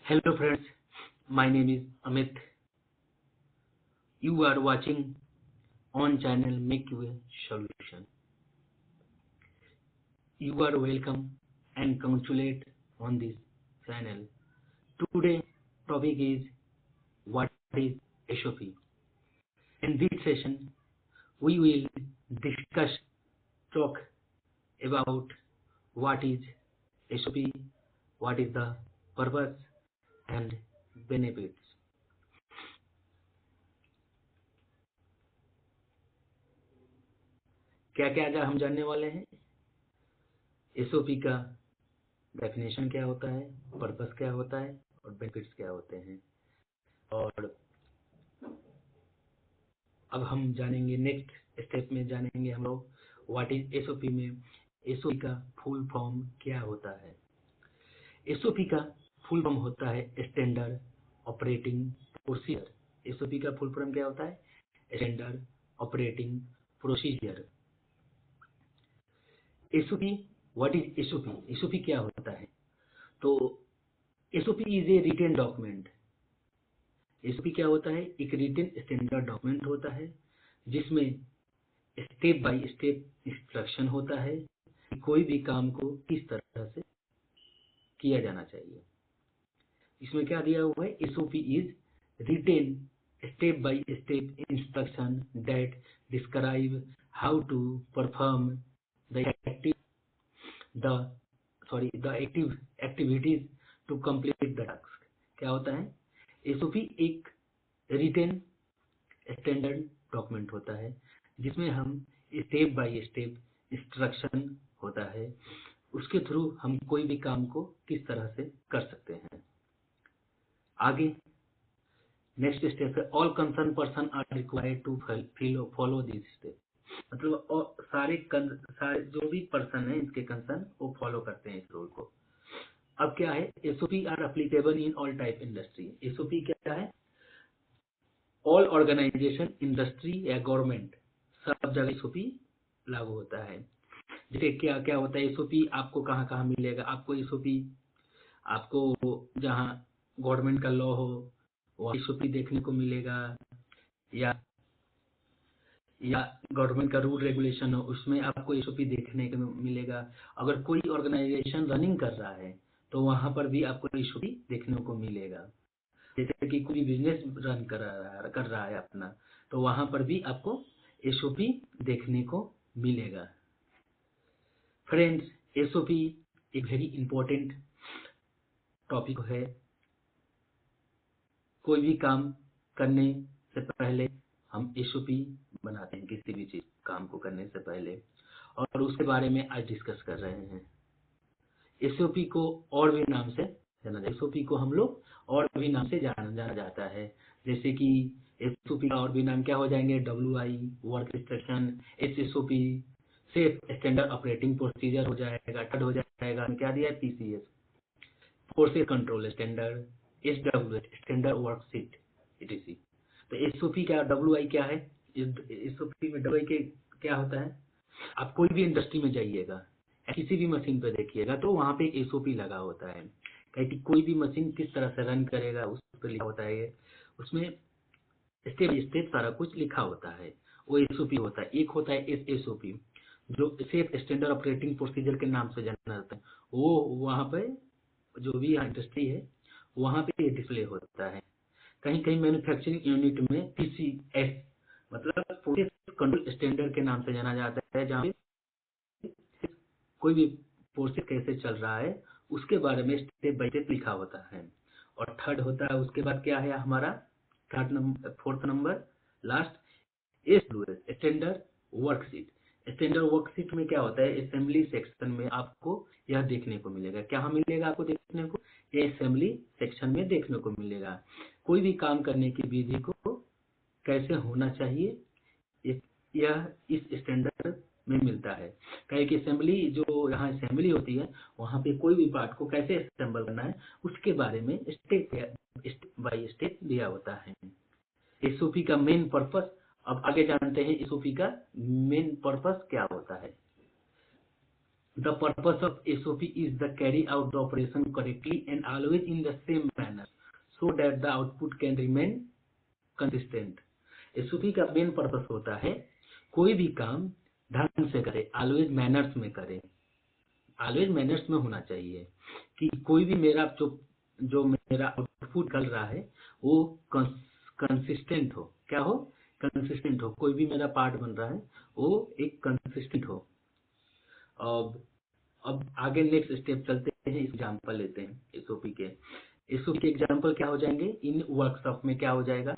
Hello friends, my name is Amit. You are watching on channel Make You a Solution. You are welcome and congratulate on this channel. Today topic is what is SOP. In this session, we will talk about what is SOP, what is the purpose and benefits. क्या क्या आज हम जानने वाले हैं। SOP का definition क्या होता है, पर्पस क्या होता है और बेनिफिट्स क्या होते हैं। और अब हम जानेंगे, नेक्स्ट स्टेप में जानेंगे हम लोग व्हाट इज एसओपी में एसओपी का फुल फॉर्म क्या होता है। एसओपी का फुल फॉर्म होता है स्टैंडर्ड ऑपरेटिंग प्रोसीजर। एसओपी का फुल फॉर्म क्या होता है? Standard operating procedure. SOP, what is SOP? SOP क्या होता है? तो SOP is a written document. SOP क्या होता है? एक रिटन स्टैंडर्ड डॉक्यूमेंट होता है जिसमें स्टेप बाय स्टेप इंस्ट्रक्शन होता है कि कोई भी काम को किस तरह से किया जाना चाहिए। इसमें क्या दिया हुआ है? SOP is written step by step instruction that describe how to perform the activities to complete the task. क्या होता है? एसओपी एक रिटन स्टैंडर्ड डॉक्यूमेंट होता है जिसमें हम स्टेप बाय स्टेप इंस्ट्रक्शन होता है, उसके थ्रू हम कोई भी काम को किस तरह से कर सकते हैं। आगे नेक्स्ट स्टेप है all concern person are required to follow this step. मतलब सारे जो भी पर्सन है इसके कंसर्न वो फॉलो करते हैं इस रूल को। अब क्या है? SOP are applicable in all type industry. SOP क्या है? ऑल ऑर्गेनाइजेशन, इंडस्ट्री या गवर्नमेंट, सब जगह एसओपी लागू होता है। जैसे क्या क्या होता है? एसओपी आपको कहाँ कहाँ मिलेगा? आपको एसओपी आपको जहाँ गवर्नमेंट का लॉ हो वहाँ एसओपी देखने को मिलेगा, या गवर्नमेंट का रूल रेगुलेशन हो उसमें आपको एसओपी देखने को मिलेगा। अगर कोई ऑर्गेनाइजेशन रनिंग कर रहा है तो वहां पर भी आपको एसओपी देखने को मिलेगा। जैसे कि कोई बिजनेस रन कर रहा है अपना, तो वहां पर भी आपको एसओपी देखने को मिलेगा। फ्रेंड्स, एसओपी एक वेरी इंपॉर्टेंट टॉपिक है। कोई भी काम करने से पहले हम एसओपी बनाते हैं, किसी भी चीज काम को करने से पहले, और उसके बारे में आज डिस्कस कर रहे हैं। एसओपी को और भी नाम से जाना जाता है। एसओपी को हम लोग और भी नाम से जाना जाता है। जैसे कि एसओपी का और भी नाम क्या हो जाएंगे? WI work instruction, SOP safe standard operating procedure हो जाएगा। थर्ड हो जाएगा क्या दिया है? PCS forces control standard, SWH standard worksheet etc। तो एसओपी क्या, WI क्या है? एसओपी में WI के क्या होता है? आप कोई भी इंडस्ट्री में जाइएगा, किसी भी मशीन पे देखिएगा तो वहां पे एसओपी लगा होता है, कि कोई भी मशीन किस तरह से रन करेगा उस पर लिखा होता है। उसमें स्टेप बाय स्टेप सारा कुछ लिखा होता है, वो एसओपी होता है। एक होता है एसओपी जो सेफ स्टैंडर्ड ऑपरेटिंग प्रोसीजर के नाम से जाना जाता है। वो वहां पे जो भी इंडस्ट्री है वहां पे डिस्प्ले होता है। कहीं कहीं मैन्युफैक्चरिंग यूनिट में PCS मतलब प्रोसेस कंट्रोल स्टैंडर्ड के नाम से जाना जाता है, जहाँ कोई भी प्रोसेस कैसे चल रहा है उसके बारे में स्टेप बाय स्टेप लिखा होता है। और थर्ड होता है, उसके बाद क्या है हमारा fourth number last, SWH standard worksheet. Standard worksheet में क्या होता है? असेंबली सेक्शन में आपको यह देखने को मिलेगा। क्या मिलेगा आपको देखने को? ये असेंबली सेक्शन में देखने को मिलेगा। कोई भी काम करने की विधि को कैसे होना चाहिए यह इस स्टैंडर्ड में मिलता है। कहे कि असेंबली, जो यहाँ असेंबली होती है वहाँ पे कोई भी पार्ट को कैसे असेंबल करना है उसके बारे में स्टेप बाय स्टेप दिया होता है। एसओपी का मेन पर्पस, अब आगे जानते हैं एसओपी का मेन पर्पस क्या होता है। The purpose of SOP is to carry out the operation correctly and always in the same manner so that the output can remain consistent. SOP का मेन पर्पस होता है कोई भी काम ढंग से करे, ऑलवेज मैनर्स में करे, ऑलवेज मैनर्स में होना चाहिए कि कोई भी मेरा जो मेरा आउटपुट निकल रहा है वो कंसिस्टेंट हो। क्या हो? कंसिस्टेंट हो। कोई भी मेरा पार्ट बन रहा है वो एक कंसिस्टेंट हो। अब आगे नेक्स्ट स्टेप चलते हैं, एग्जांपल लेते हैं एसओपी के। एसओपी के एग्जांपल क्या हो जाएंगे इन वर्कशॉप में? क्या हो जाएगा,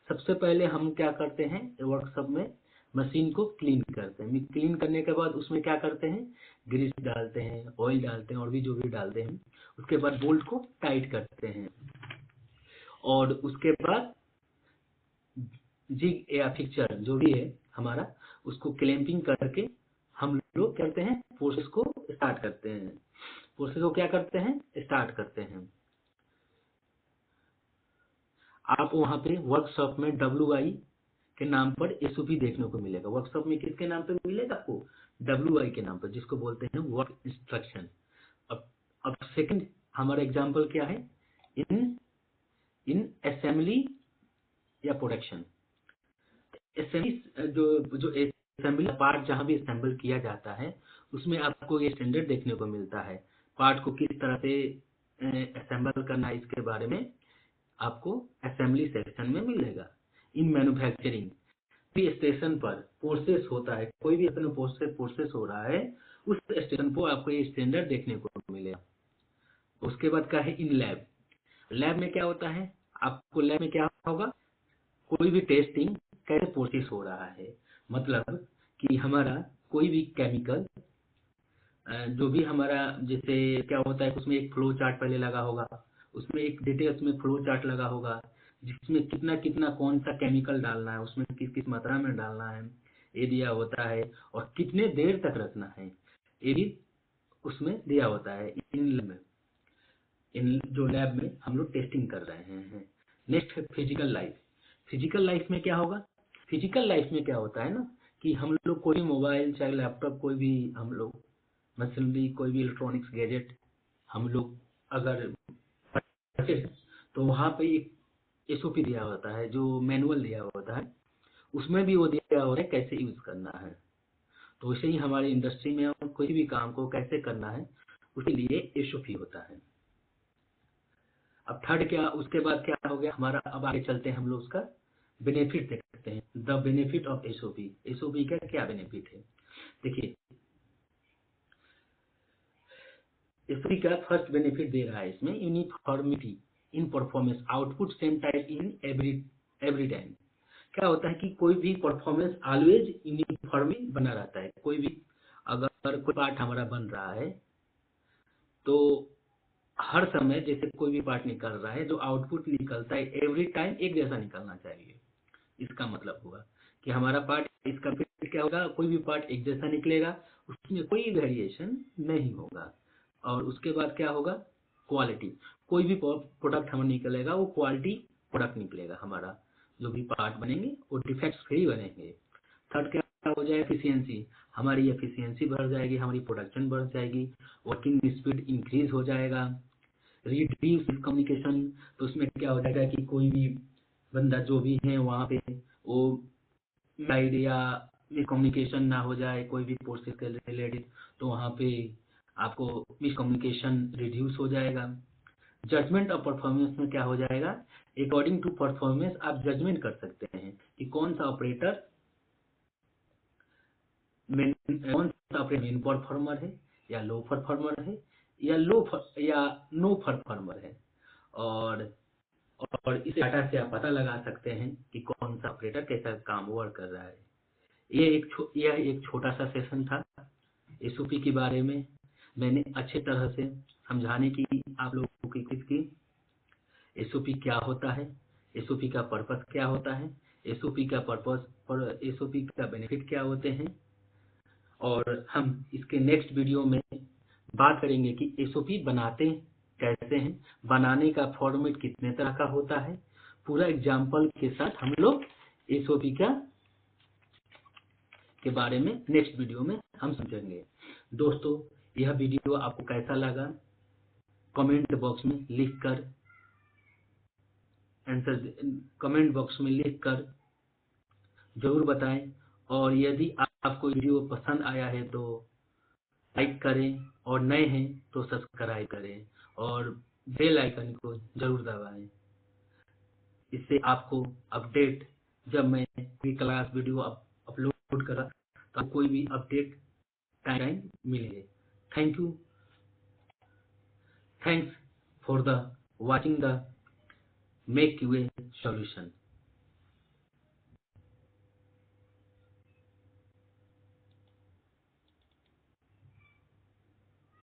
सबसे पहले हम क्या करते हैं वर्कशॉप में, मशीन को क्लीन करते हैं। क्लीन करने के बाद उसमें क्या करते हैं, ग्रीस डालते हैं, ऑयल डालते हैं और भी जो भी डालते हैं। उसके बाद बोल्ट को टाइट करते हैं और उसके बाद जिग या फिक्चर जो भी है हमारा, उसको क्लैंपिंग करके हम लोग करते हैं, प्रोसेस को स्टार्ट करते हैं। प्रोसेस को क्या करते हैं, स्टार्ट करते हैं। आप वहां पे वर्कशॉप में WI के नाम पर एसओपी देखने को मिलेगा। वर्कशॉप में किसके नाम पे मिलेगा आपको? WI के नाम पर, जिसको बोलते हैं वर्क इंस्ट्रक्शन। अब सेकंड हमारा एग्जांपल क्या है, इन असेंबली या प्रोडक्शन। असेंबली जो असेंबली पार्ट जहां भी असेंबल किया जाता है उसमें आपको ये स्टैंडर्ड देखने को मिलता है। पार्ट को किस तरह से असेंबल करना है इसके बारे में आपको असेंबली सेक्शन में मिलेगा। इन मैन्युफैक्चरिंग भी स्टेशन पर प्रोसेस होता है, कोई भी प्रोसेस हो रहा है उस स्टेशन पर आपको ये स्टैंडर्ड देखने को मिलेगा। उसके बाद क्या है, इन लैब। लैब में क्या होता है, आपको लैब में क्या होगा, कोई भी टेस्टिंग कैसे प्रोसेस हो रहा है, मतलब कि हमारा कोई भी केमिकल जो भी हमारा, जैसे क्या होता है उसमें एक फ्लो चार्ट पहले लगा होगा, उसमें एक डिटेल्स में फ्लो चार्ट लगा होगा जिसमें कितना कितना कौन सा केमिकल डालना है, उसमें किस किस मात्रा में डालना है ये दिया होता है, और कितने देर तक रखना है ये भी उसमें दिया होता है। इन जो लैब में हम लोग टेस्टिंग कर रहे हैं। नेक्स्ट है फिजिकल लाइफ। फिजिकल लाइफ में क्या होगा, फिजिकल लाइफ में क्या होता है ना कि हम लोग कोई मोबाइल चाहे लैपटॉप कोई भी हम लोग मशीनरी कोई भी इलेक्ट्रॉनिक्स गैजेट हम लोग अगर तो वहाँ पे एक एसओपी दिया होता है, जो मैनुअल दिया होता है, उसमें भी वो दिया होता है कैसे यूज करना है। तो वैसे ही हमारे इंडस्ट्री में कोई भी काम को कैसे करना है उसके लिए एसओपी होता है। अब थर्ड क्या, उसके बाद क्या हो गया हमारा, अब आगे चलते हैं हम लोग उसका बेनिफिट देखते हैं। The benefit of SOP. SOP का क्या बेनिफिट है, देखिए एसओपी का फर्स्ट बेनिफिट दे रहा है इसमें uniformity in performance, output same type in every time. क्या होता है कि कोई भी परफॉर्मेंस ऑलवेज यूनिफॉर्मली बना रहता है। कोई भी अगर कोई पार्ट हमारा बन रहा है तो हर समय जैसे कोई भी पार्ट निकल रहा है, जो आउटपुट निकलता है एवरी टाइम एक जैसा निकलना चाहिए। इसका मतलब हुआ कि हमारा पार्ट, इसका क्या होगा, कोई भी पार्ट एक जैसा निकलेगा, उसमें कोई वेरिएशन नहीं होगा। और उसके बाद क्या होगा, क्वालिटी। कोई भी प्रोडक्ट हमें निकलेगा वो क्वालिटी प्रोडक्ट निकलेगा, हमारा जो भी पार्ट बनेंगे वो डिफेक्ट फ्री बनेंगे। थर्ड क्या हो जाएगा, एफिशिएंसी। हमारी एफिशिएंसी बढ़ जाएगी, हमारी प्रोडक्शन बढ़ जाएगी, वर्किंग स्पीड इंक्रीज हो जाएगा। रिड्यूस कम्युनिकेशन, तो उसमें क्या हो जाएगा कि कोई भी बंदा जो भी है वहाँ पे वो गाइड या मिसकम्युनिकेशन ना हो जाए कोई भी प्रोसेस के रिलेटेड, तो वहाँ पे आपको मिसकम्युनिकेशन रिड्यूस हो जाएगा। जजमेंट ऑफ परफॉर्मेंस में क्या हो जाएगा, अकॉर्डिंग टू परफॉर्मेंस आप जजमेंट कर सकते हैं कि कौन सा ऑपरेटर मेन परफॉर्मर है या लो परफॉर्मर है या नो परफॉर्मर है। और इस डाटा से आप पता लगा सकते हैं कि कौन सा ऑपरेटर कैसा काम वर्क कर रहा है। यह एक छोटा सा सेशन था एसओपी के बारे में। मैंने अच्छे तरह से समझाने की आप लोगों की कोशिश की। एसओपी क्या होता है, एसओपी का पर्पस क्या होता है, एसओपी का पर्पस और एसओपी का बेनिफिट क्या होते हैं, और हम इसके नेक्स्ट वीडियो में बात करेंगे कि एसओपी बनाते कैसे हैं, बनाने का फॉर्मेट कितने तरह का होता है। पूरा एग्जाम्पल के साथ हम लोग एसओपी के बारे में नेक्स्ट वीडियो में हम समझेंगे। दोस्तों यह वीडियो आपको कैसा लगा कमेंट बॉक्स में लिखकर जरूर बताएं। और यदि आपको वीडियो पसंद आया है तो लाइक करें और नए हैं तो सब्सक्राइब करें और बेल आइकन को जरूर दबाएं। इससे आपको अपडेट जब मैं कोई क्लास वीडियो अपलोड करा तो कोई भी अपडेट टाइम मिले। Thanks for the watching the make QA solution।